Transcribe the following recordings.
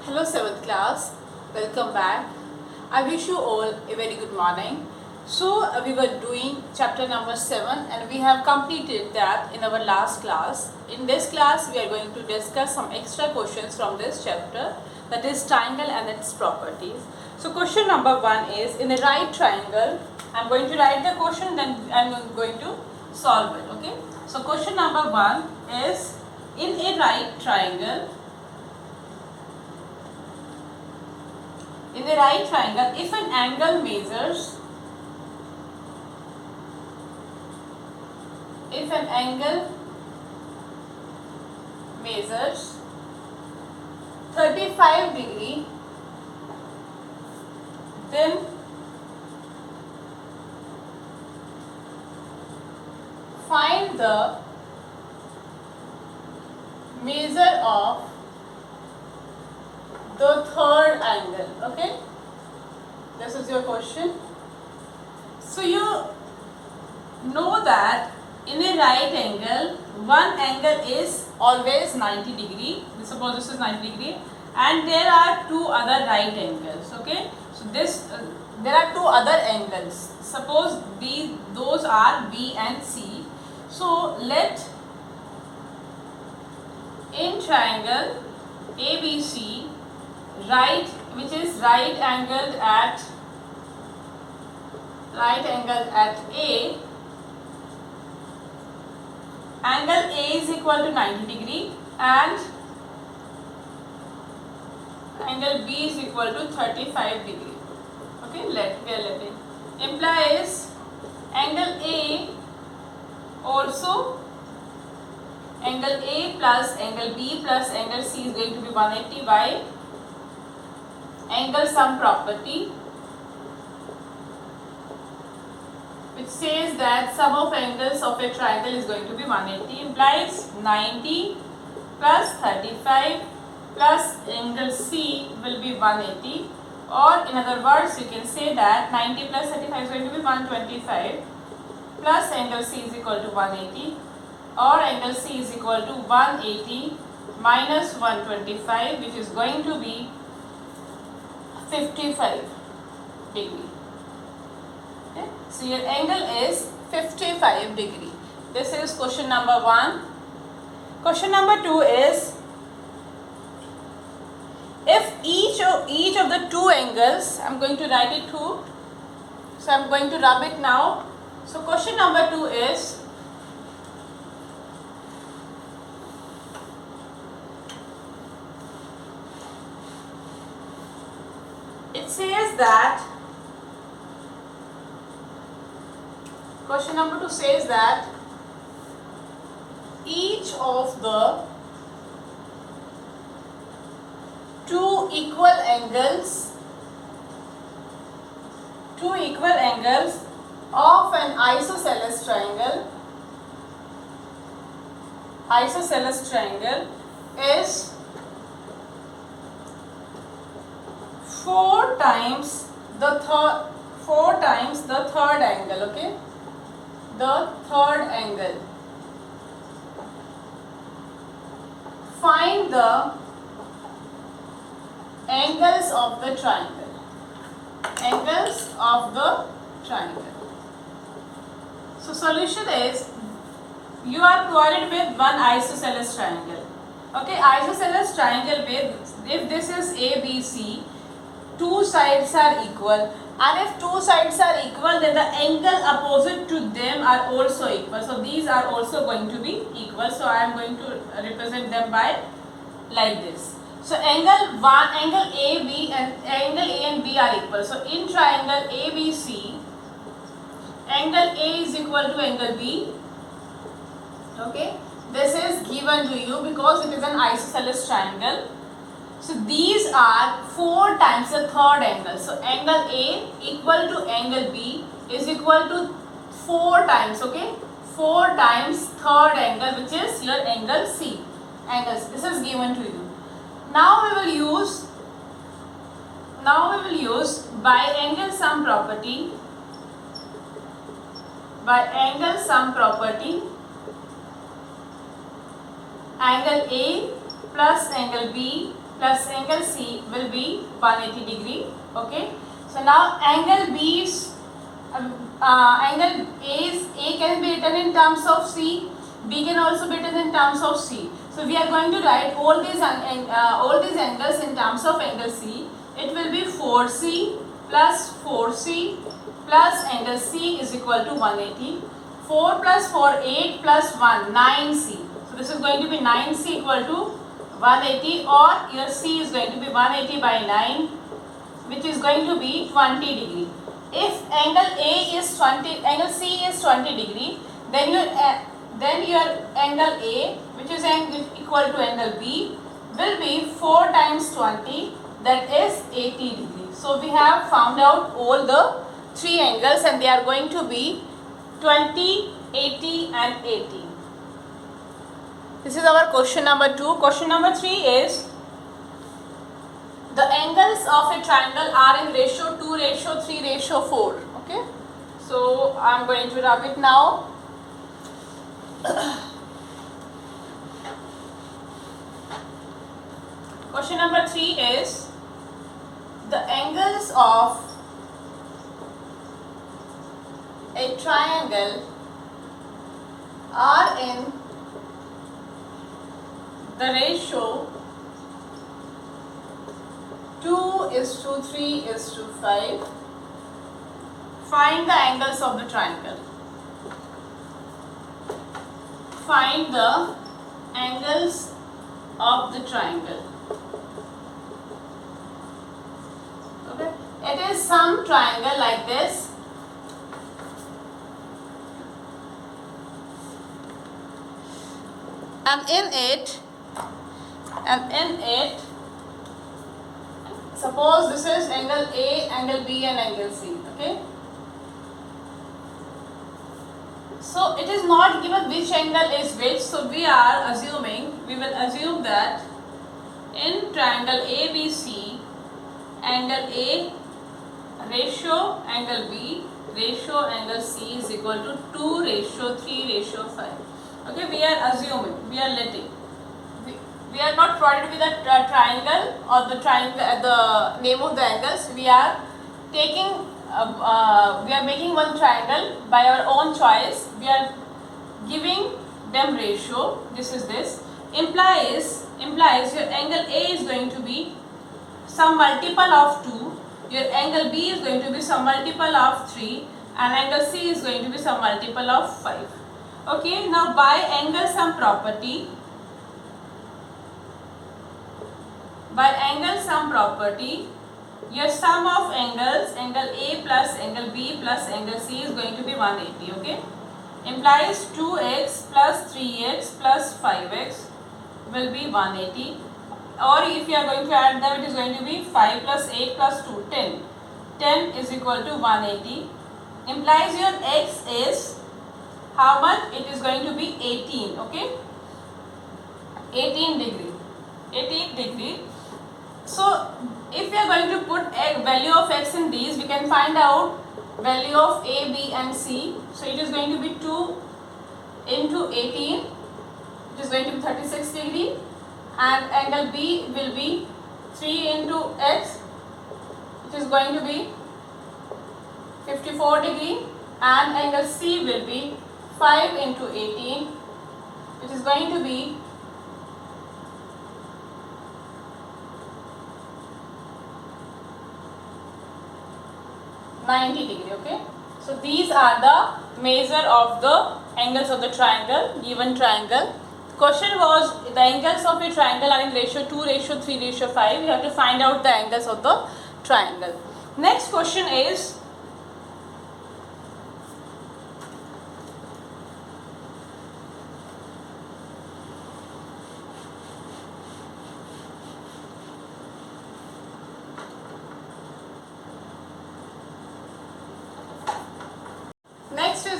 Hello 7th class, welcome back. I wish you all a very good morning. So we were doing chapter number 7 and we have completed that in our last class. In this class we are going to discuss some extra questions from this chapter, that is triangle and its properties. So question number 1 is, in a right triangle, I am going to write the question, then I am going to solve it. Okay. So question number 1 is, in a right triangle, if an angle measures 35 degree, then find the measure of the third angle. Okay, this is your question. So you know that in a right angle, one angle is always 90 degree. Suppose this is 90 degree, and there are two other right angles. Okay, so there are two other angles. Suppose those are B and C. So let in triangle ABC, which is right angled at A, angle A is equal to 90 degree and angle B is equal to 35 degree. Okay, we are letting implies angle A also, angle A plus angle B plus angle C is going to be 180 by angle sum property, which says that sum of angles of a triangle is going to be 180, implies 90 plus 35 plus angle C will be 180, or in other words you can say that 90 plus 35 is going to be 125 plus angle C is equal to 180, or angle C is equal to 180 minus 125, which is going to be 55 degree. Okay. So your angle is 55 degree. This is question number 1. Question number 2 is, if each of the two angles, I am going to write it too, so I am going to rub it now. So question number 2 is, it says that, question number 2 says that each of the two equal angles of an isosceles triangle is 4 times the third angle. Okay, the third angle. Find the angles of the triangle. So solution is, you are provided with one isosceles triangle. Okay, isosceles triangle with, if this is ABC, two sides are equal, and if two sides are equal, then the angle opposite to them are also equal. So these are also going to be equal. So I am going to represent them by like this. So angle AB and angle A and B are equal. So in triangle ABC, angle A is equal to angle B. Okay, this is given to you because it is an isosceles triangle. So these are 4 times the third angle. So angle A equal to angle B is equal to 4 times. Okay, 4 times third angle, which is your angle C. This is given to you. Now we will use by angle sum property. Angle A plus angle B plus angle C will be 180 degree. Okay. So now angle B is angle A can be written in terms of C, B can also be written in terms of C. So we are going to write all these angles in terms of angle C. It will be 4C plus 4C plus angle C is equal to 180. 4 plus 4, 8 plus 1, 9C. So this is going to be 9C equal to 180, or your C is going to be 180 by 9, which is going to be 20 degree. If angle angle C is 20 degree, then your angle A, which is equal to angle B, will be 4 times 20, that is 80 degree. So we have found out all the three angles, and they are going to be 20, 80 and 80. This is our question number 2. Question number 3 is, the angles of a triangle are in ratio 2, ratio 3, ratio 4. Okay. So I am going to rub it now. Question number 3 is, the angles of a triangle are in the ratio 2:3:5. Find the angles of the triangle. Find the angles of the triangle. Okay. It is some triangle like this. And in it, suppose this is angle A, angle B and angle C. Okay. So it is not given which angle is which. So we will assume that in triangle ABC, angle A ratio angle B ratio angle C is equal to 2:3:5. Okay, we are assuming, we are letting. We are not provided with a triangle or the name of the angles. We are taking we are making one triangle by our own choice. We are giving them ratio. This implies your angle A is going to be some multiple of 2, your angle B is going to be some multiple of 3, and angle C is going to be some multiple of 5. Okay, now by angle sum property, your sum of angles, angle A plus angle B plus angle C is going to be 180. Okay, implies 2x plus 3x plus 5x will be 180, or if you are going to add them, it is going to be 5 plus 8 plus 2, 10. 10 is equal to 180. Implies your x is how much? It is going to be 18. Okay, 18 degree. So if we are going to put a value of x in these, we can find out value of A, B and C. So it is going to be 2 into 18, it is going to be 36 degree, and angle B will be 3 into x, it is going to be 54 degree, and angle C will be 5 into 18, it is going to be 90 degree. Okay, so these are the measure of the angles of the triangle, given triangle. The question was, the angles of a triangle are in ratio 2, ratio 3, ratio 5. You have to find out the angles of the triangle. Next question is,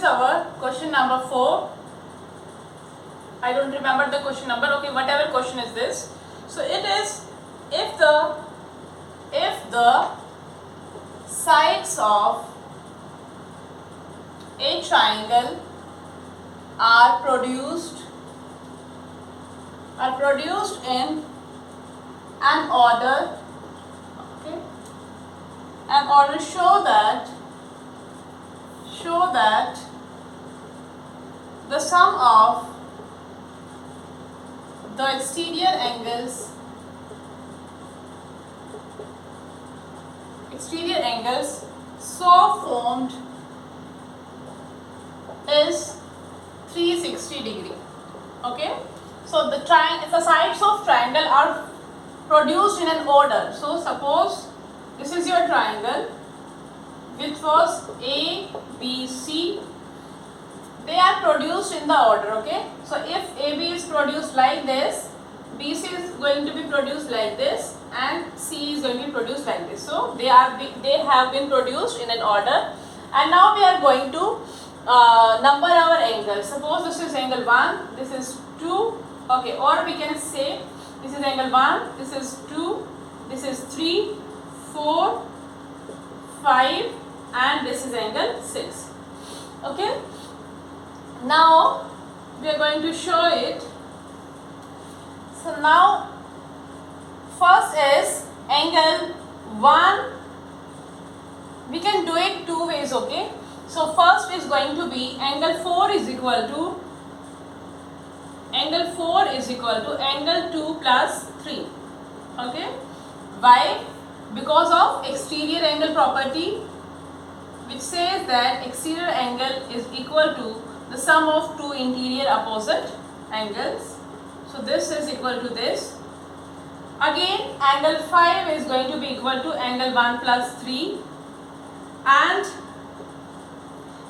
our question number 4. I don't remember the question number. Okay, whatever question is this. So it is, if the sides of a triangle are produced in an order, okay, an order show that the sum of the exterior angles so formed is 360 degree. Okay, so the sides of triangle are produced in an order. So suppose this is your triangle which was A, B, C. They are produced in the order. Okay, so if AB is produced like this, BC is going to be produced like this, and C is going to be produced like this. So they have been produced in an order, and now we are going to number our angles. Suppose this is angle 1, this is 2, okay, or we can say this is angle 1, this is 2, this is 3, 4, 5, and this is angle 6. Okay, now we are going to show it. So now first is angle 1. We can do it two ways. Okay, so first is going to be angle 4 is equal to angle 2 plus 3. Okay, why? Because of exterior angle property, which says that exterior angle is equal to the sum of two interior opposite angles. So this is equal to this. Again, angle 5 is going to be equal to angle 1 plus 3, and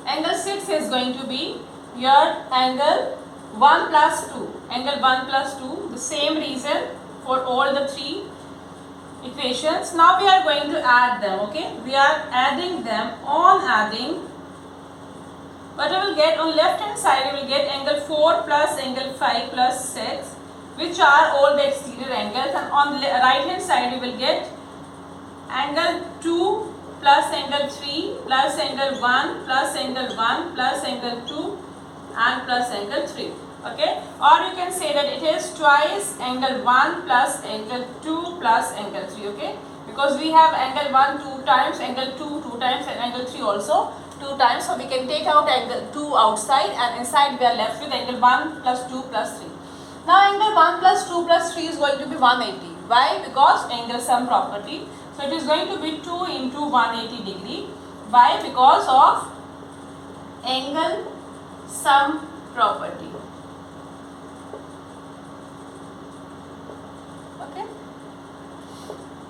angle 6 is going to be your angle 1 plus 2. Angle 1 plus 2, the same reason for all the three equations. Now we are going to add them. Okay, we are adding them. On adding, what we will get on left hand side, we will get angle 4 plus angle 5 plus 6, which are all the exterior angles, and on the right hand side we will get angle 2 plus angle 3 plus angle 1 plus angle 1 plus angle 2 and plus angle 3. Okay, or you can say that it is twice angle 1 plus angle 2 plus angle 3. Okay, because we have angle 1 2 times, angle 2 2 times, and angle 3 also 2 times. So we can take out angle 2 outside, and inside we are left with angle 1 plus 2 plus 3. Now angle 1 plus 2 plus 3 is going to be 180. Why? Because angle sum property. So it is going to be 2 into 180 degree. Why? Because of angle sum property. Okay,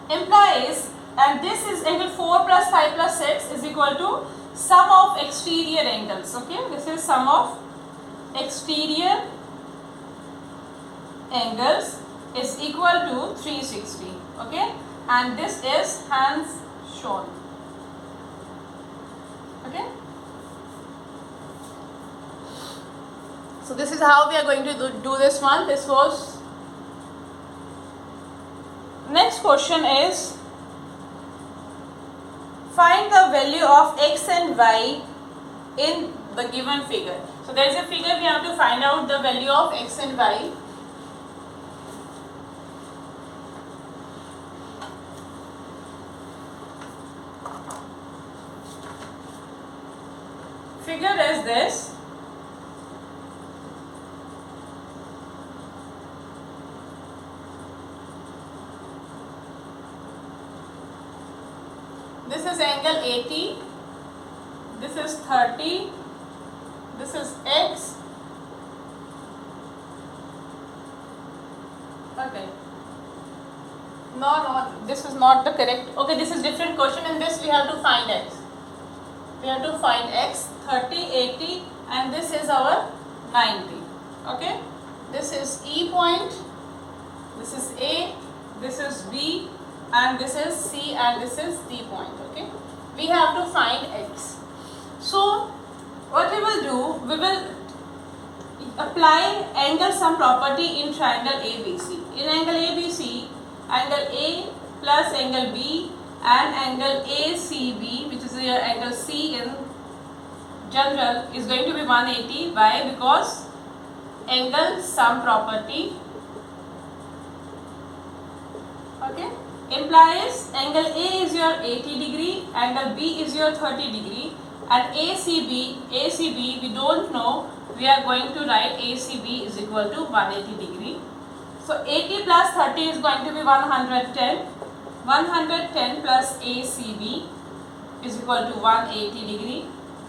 implies, and this is angle 4 plus 5 plus 6 is equal to sum of exterior angles. Okay, this is sum of exterior angles is equal to 360. Okay, and this is hence shown. Okay, so this is how we are going to do this one. This was. Next question is, find the value of x and y in the given figure. So there is a figure, we have to find out the value of x and y. Figure is this. This is angle 80, this is 30, this is x. Okay, no, this is not the correct. Okay, this is different question. In this we have to find x. We have to find x, 30, 80, and this is our 90. Okay, this is E point, this is A, this is B, and this is C, and this is D point. Okay, we have to find x. So what we will do, we will apply angle sum property in triangle ABC. In angle ABC, angle A plus angle B and angle ACB, which is your angle C in general, is going to be 180. Why? Because angle sum property. implies angle A is your 80 degree, angle B is your 30 degree, and ACB we don't know, we are going to write ACB is equal to 180 degree. So 80 plus 30 is going to be 110. 110 plus ACB is equal to 180 degree.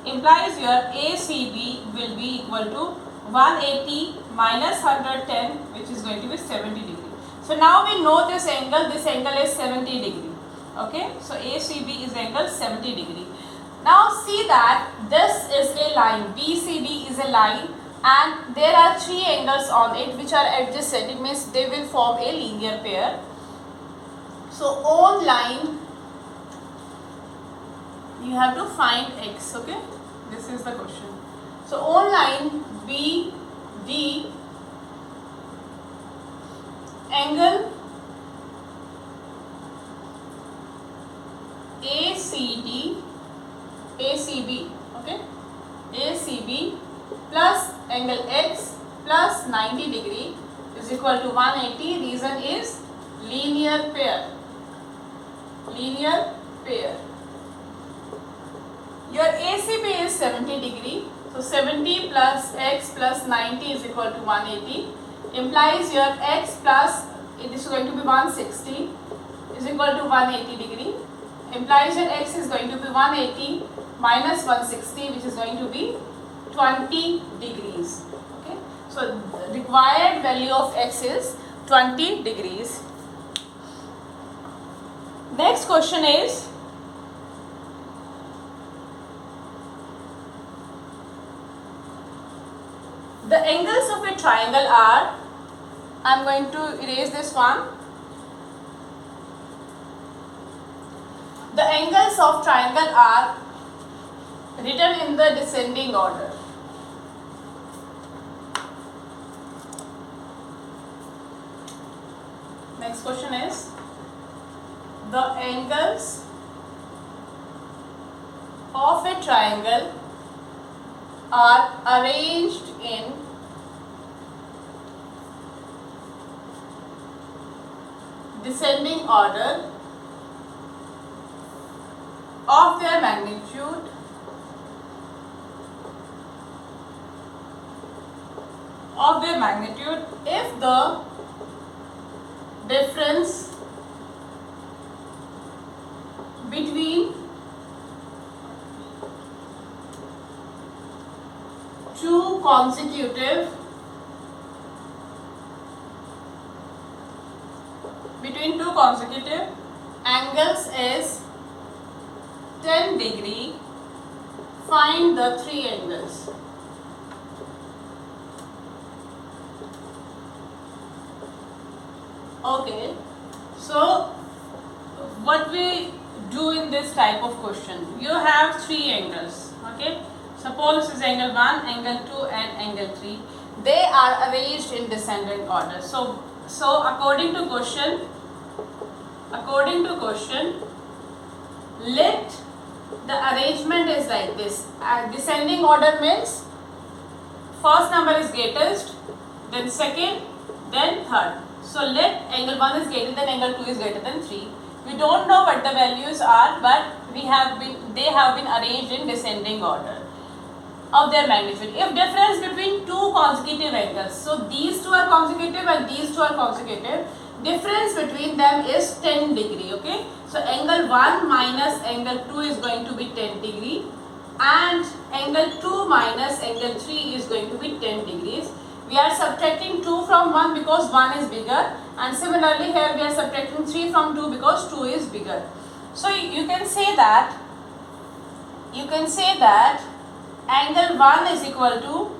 Implies your ACB will be equal to 180 minus 110, which is going to be 70 degree. So now we know this angle is 70 degree. Okay, so ACB is angle 70 degree. Now see that this is a line, BCD is a line, and there are three angles on it which are adjacent. It means they will form a linear pair. So on line you have to find x. Okay, this is the question. So on line BD, angle ACB, okay, ACB plus angle x plus 90 degree is equal to 180. Reason is linear pair. Linear pair. Your ACB is 70 degree. So 70 plus x plus 90 is equal to 180. Implies your x plus, it is going to be 160, is equal to 180 degree. Implies your x is going to be 180 minus 160, which is going to be 20 degrees. Okay, so the required value of x is 20 degrees. Next question is, the angles of a triangle are, I am going to erase this one. The angles of triangle are written in the descending order. Next question is, the angles of a triangle are arranged in descending order of their magnitude if the difference between two consecutive angles is 10 degree. Find the three angles. Okay, so what we do in this type of question, you have three angles. Okay, suppose this is angle 1, angle 2 and angle 3. They are arranged in descending order. So according to question, let the arrangement is like this. Descending order means first number is greatest, then second, then third. So let angle 1 is greater than angle 2 is greater than 3. We don't know what the values are, but they have been arranged in descending order of their magnitude. If difference between two consecutive angles, so these two are consecutive and these two are consecutive, difference between them is 10 degree. Okay, so angle 1 minus angle 2 is going to be 10 degree, and angle 2 minus angle 3 is going to be 10 degrees. We are subtracting 2 from 1 because 1 is bigger, and similarly here we are subtracting 3 from 2 because 2 is bigger. So you can say that angle 1 is equal to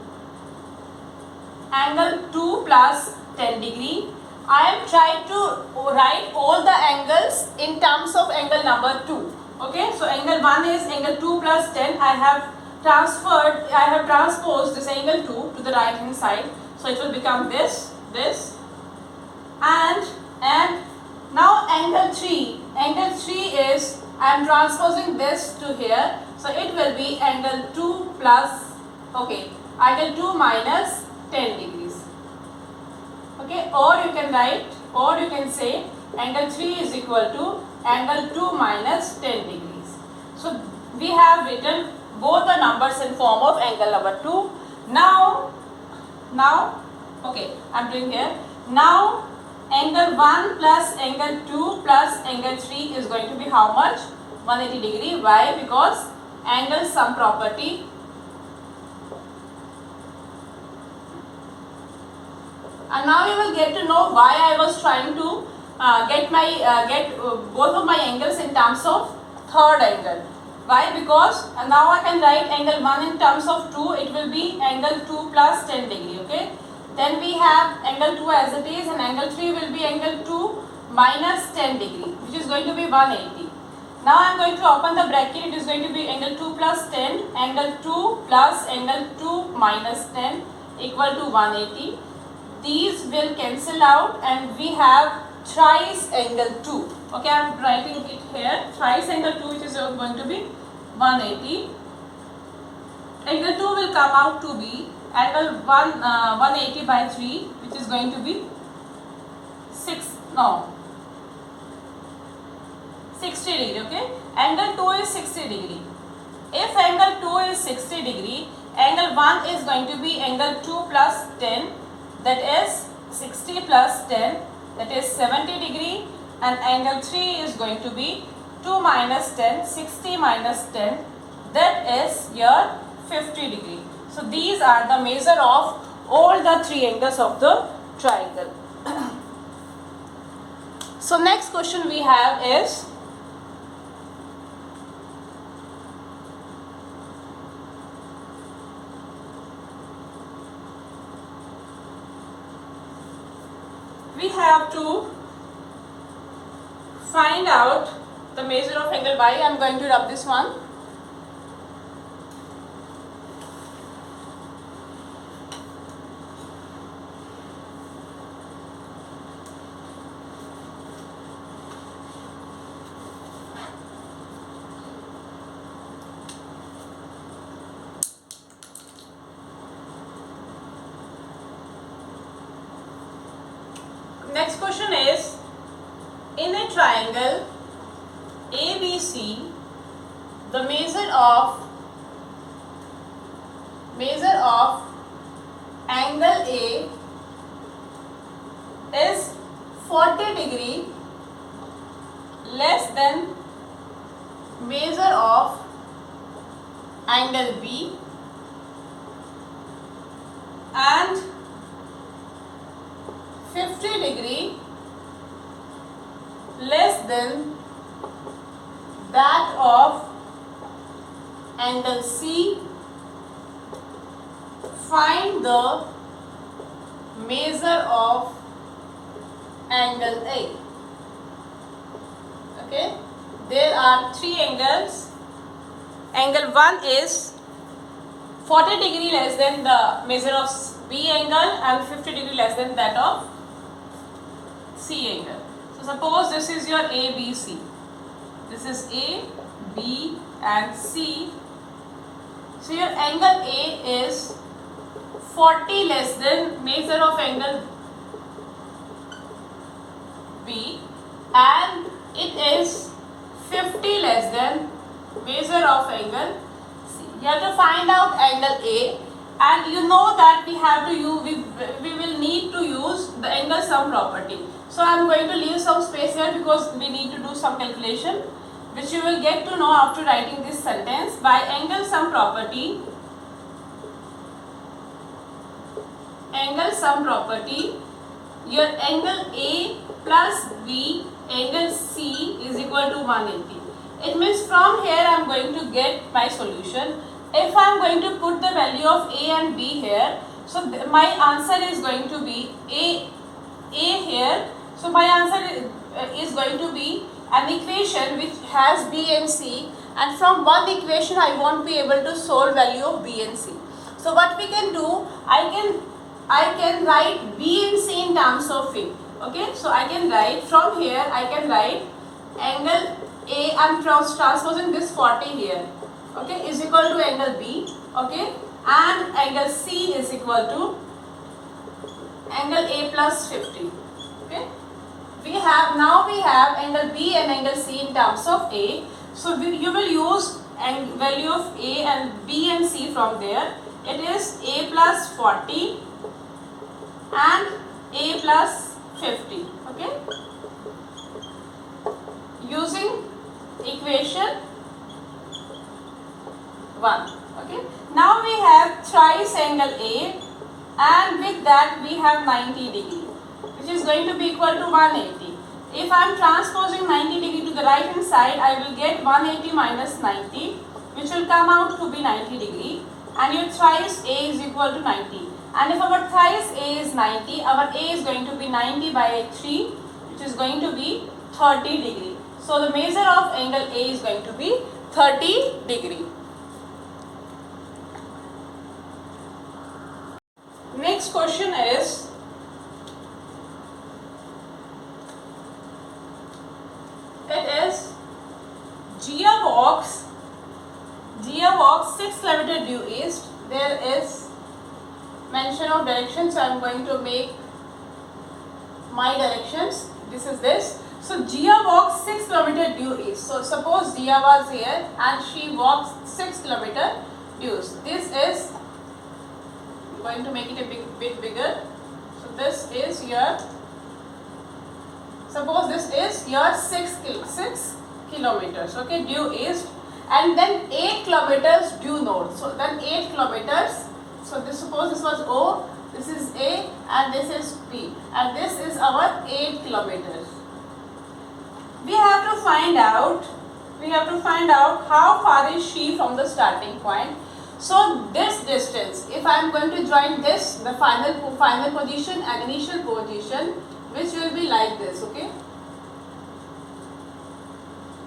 angle 2 plus 10 degree. I am trying to write all the angles in terms of angle number 2. Okay, so angle 1 is angle 2 plus 10. I have transposed this angle 2 to the right hand side. So it will become this, and now angle 3. Angle 3 is, I am transposing this to here. So it will be angle 2 plus, okay, angle 2 minus 10 degrees. Okay, or you can say angle 3 is equal to angle 2 minus 10 degrees. So we have written both the numbers in form of angle number 2. Now, okay, I am doing here. Now angle 1 plus angle 2 plus angle 3 is going to be how much? 180 degree. Why? Because angle sum property. And now you will get to know why I was trying to get both of my angles in terms of third angle. Why? Because now I can write angle 1 in terms of 2. It will be angle 2 plus 10 degree. Okay. Then we have angle 2 as it is, and angle 3 will be angle 2 minus 10 degree, which is going to be 180. Now I am going to open the bracket. It is going to be angle 2 plus 10, angle 2 plus angle 2 minus 10 equal to 180. These will cancel out and we have thrice angle 2. Okay, I am writing it here. Thrice angle 2, which is going to be 180. Angle 2 will come out to be angle 180 by 3, which is going to be 60 degree. Okay, angle 2 is 60 degree. If angle 2 is 60 degree, angle 1 is going to be angle 2 plus 10, that is 60 plus 10, that is 70 degree, and angle 3 is going to be 2 minus 10, 60 minus 10, that is your 50 degree. So these are the measure of all the three angles of the triangle. So next question we have is, we have to find out the measure of angle Y. I am going to rub this one. Next question is, in a triangle ABC, the measure of angle A is 40 degree less than measure of angle B and 50 degree less than that of angle C. Find the measure of angle A. Okay, there are three angles. Angle 1 is 40 degree less than the measure of B angle and 50 degree less than that of C angle. So suppose this is your ABC. This is A, B and C. So your angle A is 40 less than measure of angle B and it is 50 less than measure of angle C. You have to find out angle A, and you know that we have to use, we will need to use the angle sum property. So I am going to leave some space here because we need to do some calculation, which you will get to know after writing this sentence. By angle sum property, your angle A plus B angle C is equal to 180. It means from here I am going to get my solution. If I am going to put the value of A and B here, so my answer is going to be A here. So my answer is going to be an equation which has B and C, and from one equation I won't be able to solve value of B and C. So what we can do, I can write B and C in terms of A. Okay, so I can write from here, I can write angle A, I am transposing this 40 here, okay, is equal to angle B, okay, and angle C is equal to angle A plus 50, okay. we have angle B and angle C in terms of A. So you will use value of A and B and C from there. It is A plus 40 and A plus 50. Okay. Using equation 1. Okay. Now we have thrice angle A, and with that we have 90 degree, which is going to be equal to 180. If I am transposing 90 degree to the right hand side, I will get 180 minus 90, which will come out to be 90 degree, and your thrice A is equal to 90. And if our thrice A is 90, our A is going to be 90 by 3, which is going to be 30 degree. So the measure of angle A is going to be 30 degree. Next question is, it is gearbox 6 km due east. There is mention of direction, so I am going to make my directions. This is this. So Gia walks 6 km due east. So suppose Gia was here and she walks 6 km due east. This is, I'm going to make it a bit bigger. So this is your, suppose this is your 6 kilometers, okay, due east, and then 8 kilometers due north. So then 8 kilometers. So this, suppose this was O, this is A, and this is P, and this is our 8 kilometers. We have to find out how far is she from the starting point. So this distance, if I am going to join this, the final position and initial position, which will be like this, okay.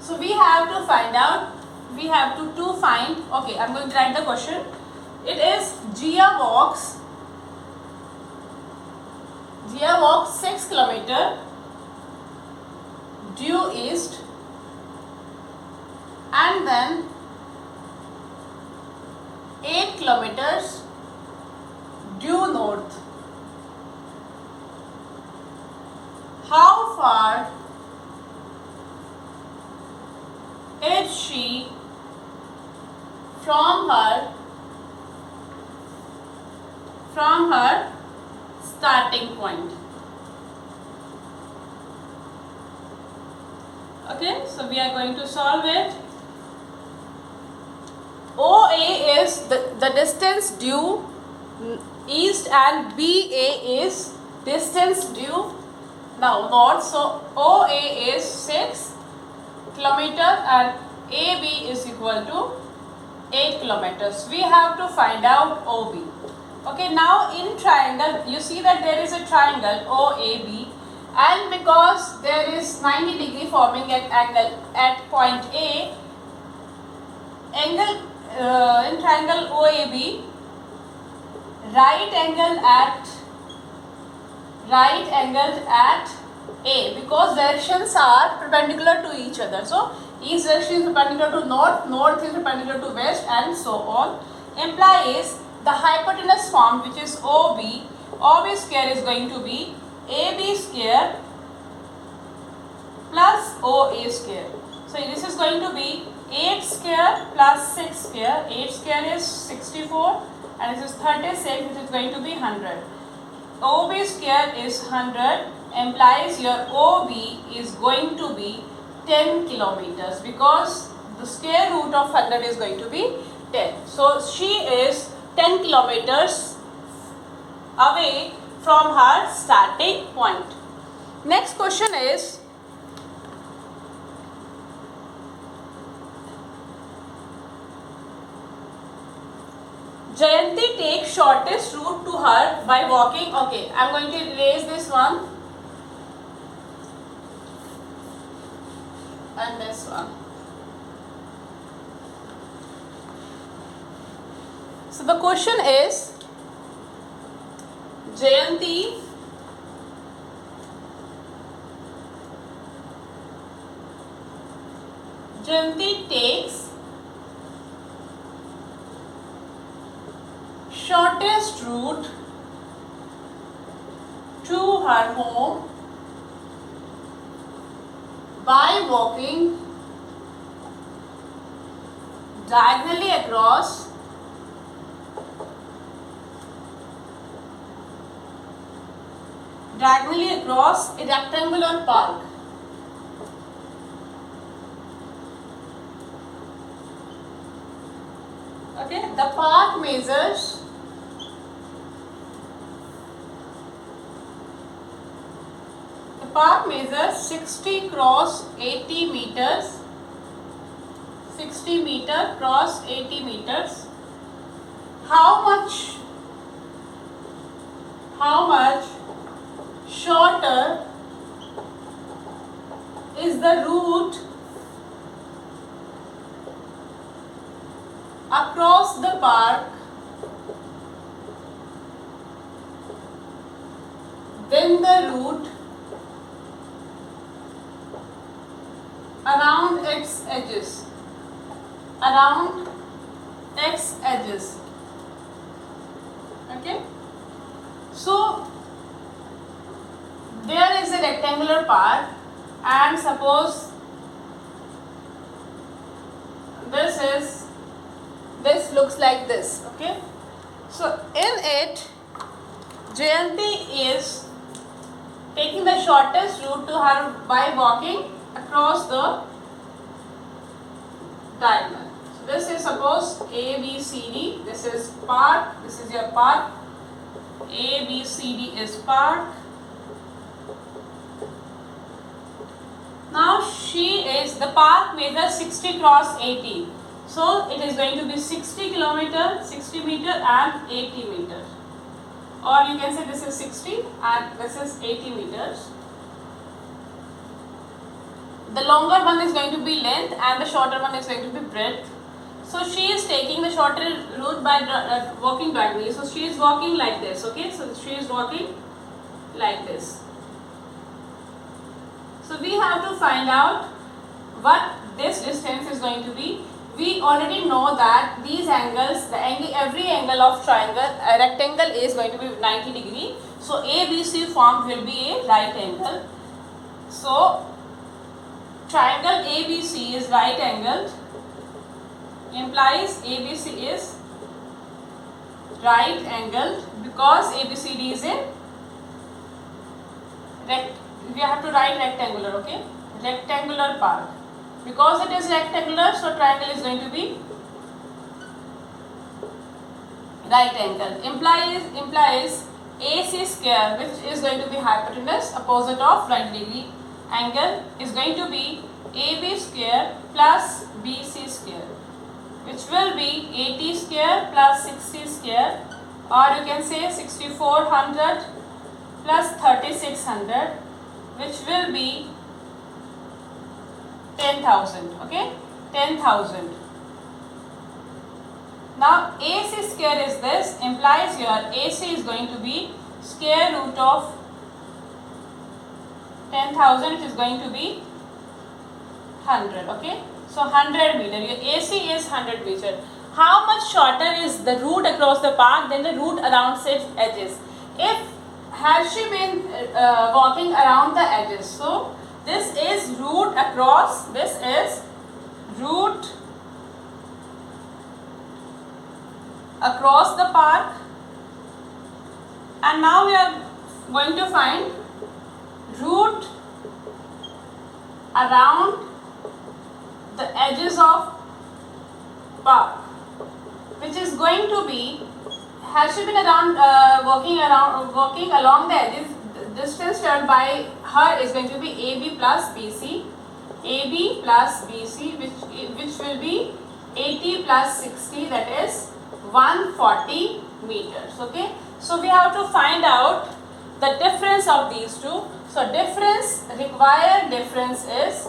So we have to find out, okay, I am going to write the question. It is Gia walks 6 km due east, and then 8 kilometers due north. How far is she from her starting point? Okay, so we are going to solve it. OA is the distance due east, and BA is distance due north. So OA is 6 kilometer and AB is equal to 8 kilometers. We have to find out OB. Okay, now in triangle, you see that there is a triangle OAB, and because there is 90 degree forming at angle at point A, angle in triangle OAB, right angle at A, because directions are perpendicular to each other. So east direction is perpendicular to north, north is perpendicular to west, and so on, implies the hypotenuse formed, which is OB square, is going to be AB square plus OA square. So this is going to be 8 square plus 6 square. 8 square is 64 and this is 36, which is going to be 100. OB square is 100, implies your OB is going to be 10 kilometers, because the square root of 100 is going to be 10. So she is 10 kilometers away from her starting point. Next question is, Jayanti takes shortest route to her by walking. Okay, I am going to erase this one and this one. So the question is, Jayanti takes shortest route to her home by walking diagonally across a rectangular park. Okay, the park measures 60 cross 80 meters. 60 meter cross 80 meters. How much shorter is the route across the park than the route around its edges? Okay, so there is a rectangular park, and suppose this looks like this. Okay, so in it Jayanti is taking the shortest route to her by walking across the diagonal. So this is suppose A, B, C, D. This is park. This is your park. A, B, C, D is park. Now the park measures 60 cross 80. So it is going to be 60 meter and 80 meter. Or you can say this is 60 and this is 80 meters. The longer one is going to be length and the shorter one is going to be breadth. So she is taking the shorter route by walking diagonally. So she is walking like this. Okay, so she is walking like this. So we have to find out what this distance is going to be. We already know that these angles, every angle of rectangle is going to be 90 degree. So ABC formed will be a right angle. So triangle ABC is right angled, implies ABC is right angled because ABCD is a we have to write rectangular. Okay, rectangular park. Because it is rectangular, so triangle is going to be right angle. Implies AC square, which is going to be hypotenuse, opposite of 90 degree angle, is going to be AB square plus BC square, which will be 80 square plus 60 square, or you can say 6400 plus 3600, which will be 10,000. Okay, 10,000. Now AC square is this, implies your AC is going to be square root of 10,000, it is going to be 100. Okay, so 100 meter. Your AC is 100 meter. How much shorter is the route across the park than the route around its edges? If has she been walking around the edges? So this is route across. This is route across the park, and now we are going to find route around the edges of park, which is going to be, has she been walking along the edges? The distance covered by her is going to be AB plus BC, which will be 80 plus 60, that is 140 meters. Okay, so we have to find out the difference of these two. So required difference is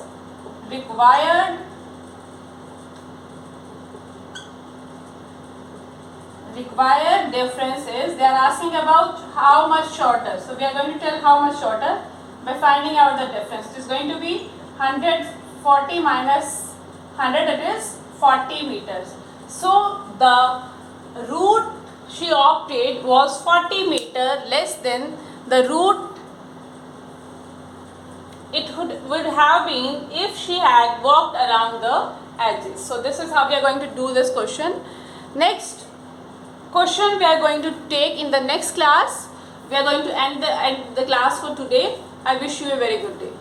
they are asking about how much shorter. So we are going to tell how much shorter by finding out the difference. It is going to be 140 minus 100, that is 40 meters. So the route she opted was 40 meter less than the route it would have been if she had walked around the edges. So this is how we are going to do this question. Next question we are going to take in the next class. We are going to end the class for today. I wish you a very good day.